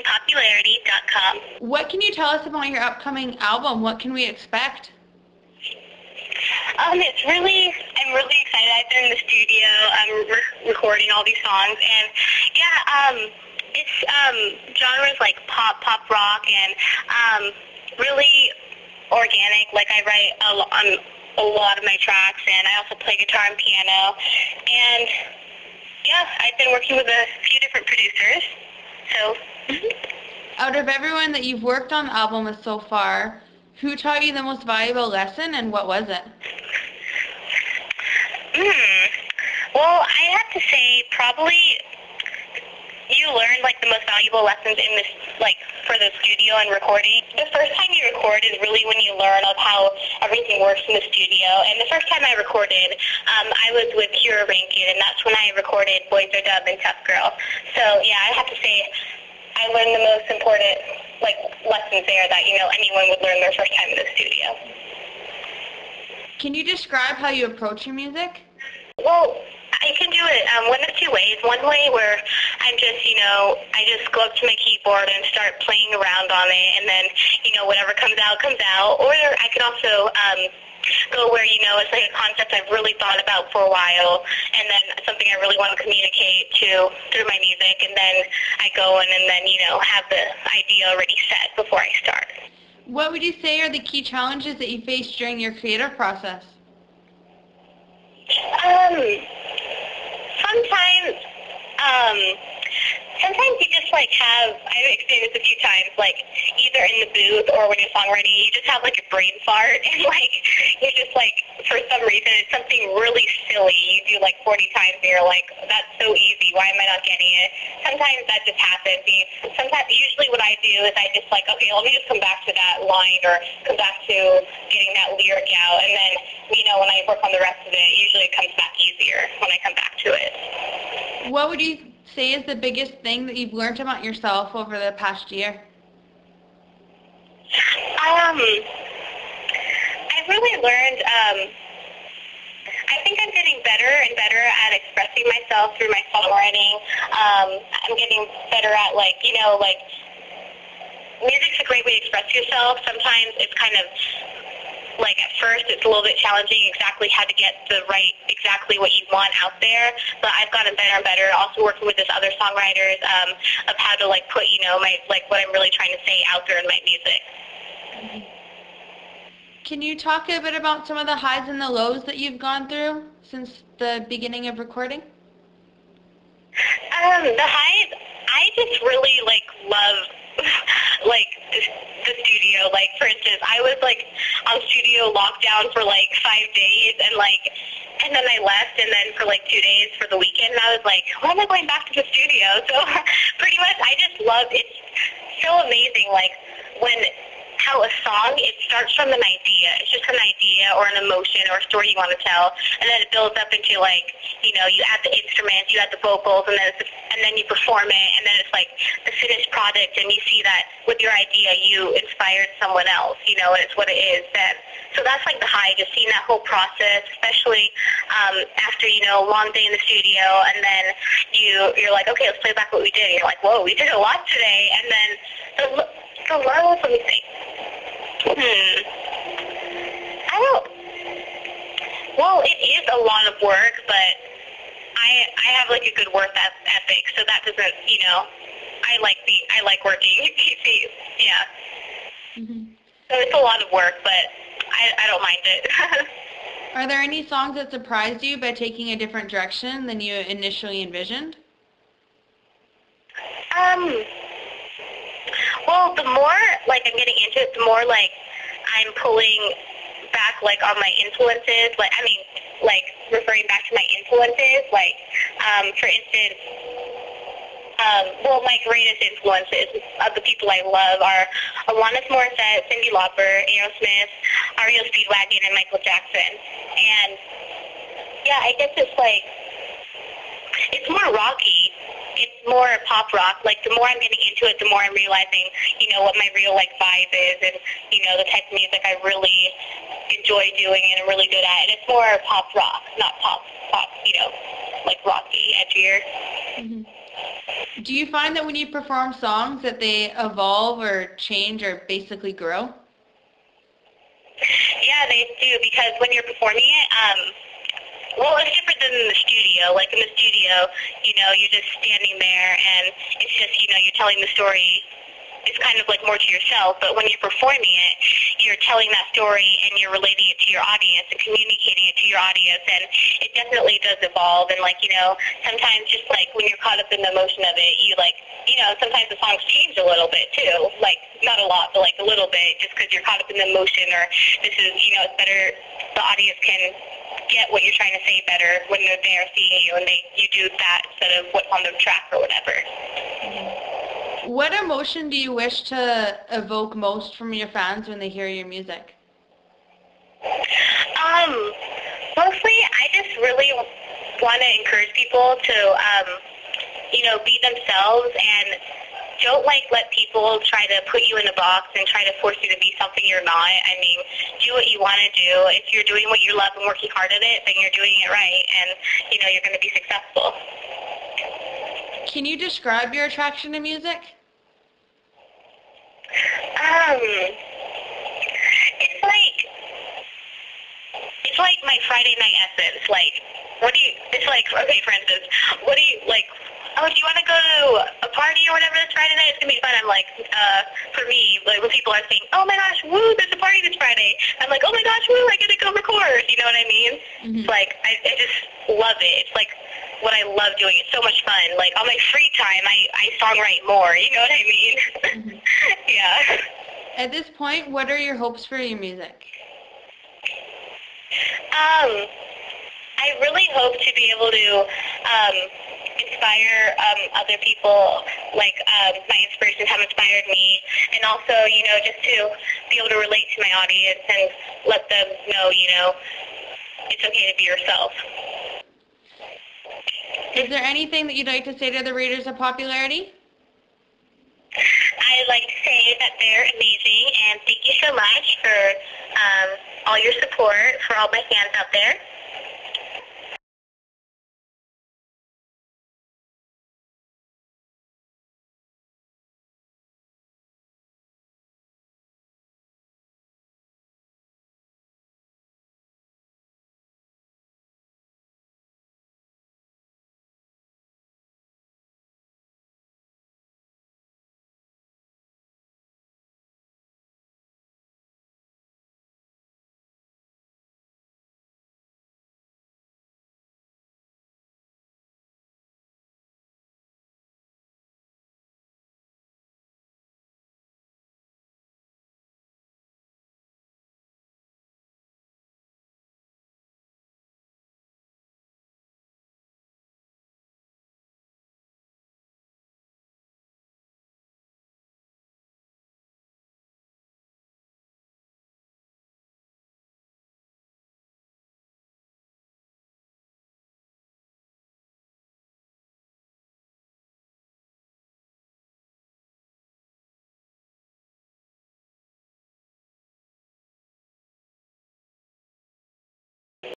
GainPopularity.com. What can you tell us about your upcoming album? What can we expect? I'm really excited. I've been in the studio, recording all these songs, and yeah, it's genres like pop rock, and really organic. Like I write on a lot of my tracks, and I also play guitar and piano, and yeah, I've been working with a few different producers. So. Out of everyone that you've worked on the album with so far, who taught you the most valuable lesson, and what was it? Well, I have to say probably you learn like the most valuable lessons in this, like for the studio and recording. The first time you record is really when you learn of how everything works in the studio. And the first time I recorded, I was with Kira Rankin, and that's when I recorded Boys Are Dumb and Tough Girl. So yeah, I have to say I learned the most important like lessons there that anyone would learn their first time in the studio. Can you describe how you approach your music? Well, I can do it one of two ways. One way where I'm just, I just go up to my keyboard and start playing around on it, and then, whatever comes out, comes out. Or I could also go where, it's like a concept I've really thought about for a while, and then something I really want to communicate through my music, and then I go in and then, have the idea already set before I start. What would you say are the key challenges that you face during your creative process? Sometimes you just I've experienced a few times, like either in the booth or when you're songwriting, you just have like a brain fart, and you're just for some reason it's something really silly you do like 40 times, and you're like, that's so easy, why am I not getting it? Sometimes that just happens. Usually what I do is I just okay, let me just come back to that line or come back to getting that lyric out, and then when I work on the rest of it, usually it comes back easier when I come back to it. What would you say is the biggest thing that you've learned about yourself over the past year? I've really learned, I think I'm getting better and better at expressing myself through my songwriting. I'm getting better at, music's a great way to express yourself. Sometimes it's kind of, at first it's a little bit challenging exactly how to get exactly what you want out there, but I've gotten better and better. Also working with this other songwriters of how to put what I'm really trying to say out there in my music. Can you talk a bit about some of the highs and the lows that you've gone through since the beginning of recording? The highs, I just really love the studio. For instance, I was on studio lockdown for 5 days, and then I left, and then for 2 days for the weekend, and I was like, when am I going back to the studio? So pretty much I just love it. It's so amazing when how a song, it starts from an idea. It's just an idea or an emotion or a story you want to tell, and then it builds up into you add the instruments, you add the vocals, and then you perform it, and then it's the finished product, and you see that with your idea you inspired someone else, and it's what it is then. So that's the high, just seeing that whole process, especially after a long day in the studio, and then you're like, okay, let's play back what we did. And you're like, whoa, we did a lot today. And then the lows, let me think. Well, it is a lot of work, but I have a good work ethic, so that doesn't, I like working. Yeah. Mm-hmm. So it's a lot of work, but I don't mind it. Are there any songs that surprised you by taking a different direction than you initially envisioned? Well, the more I'm getting into it, the more I'm pulling back on my influences. Referring back to my influences. For instance, my greatest influences of the people I love are Alanis Morissette, Cyndi Lauper, Aerosmith, REO Speedwagon, and Michael Jackson. And yeah, I guess it's more rocky. It's more pop rock. The more I'm getting into it, the more I'm realizing, what my real vibe is, and the type of music I really enjoy doing and I'm really good at. And it's more pop rock, not pop, rocky, edgier. Mm-hmm. Do you find that when you perform songs that they evolve or change or basically grow? Yeah, they do, because when you're performing it, well, it's different than in the studio. Like in the studio, you're just standing there and it's just, you're telling the story. It's kind of like more to yourself, but when you're performing it, you're telling that story and you're relating it to your audience and communicating it to your audience, and it definitely does evolve. And sometimes just like when you're caught up in the emotion of it, sometimes the songs change a little bit too. Like not a lot, but like a little bit, just because you're caught up in the emotion, or this is, it's better. The audience can get what you're trying to say better when they're there seeing you, and you do that instead of what's on the track or whatever. What emotion do you wish to evoke most from your fans when they hear your music? Mostly, I just really want to encourage people to, be themselves, and don't let people try to put you in a box and try to force you to be something you're not. I mean, do what you want to do. If you're doing what you love and working hard at it, then you're doing it right, and you're going to be successful. Can you describe your attraction to music? It's like my Friday night essence. Like, it's like, okay, for instance, what do you, like, oh, do you want to go to a party or whatever this Friday night? It's going to be fun. I'm like, for me, like, when people are saying, oh my gosh, woo, there's a party this Friday, I'm like, oh my gosh, woo, I get to go record. You know what I mean? Mm-hmm. It's like, I just love it. It's like what I love doing. It's so much fun. Like, on my free time, I songwrite more. You know what I mean? Mm-hmm. Yeah. At this point, what are your hopes for your music? I really hope to be able to inspire other people, like my inspirations have inspired me, and also, just to be able to relate to my audience and let them know, it's okay to be yourself. Is there anything that you'd like to say to the Raiders of Popularity? I'd like to say that they're amazing, and thank you so much for all your support, for all my fans out there.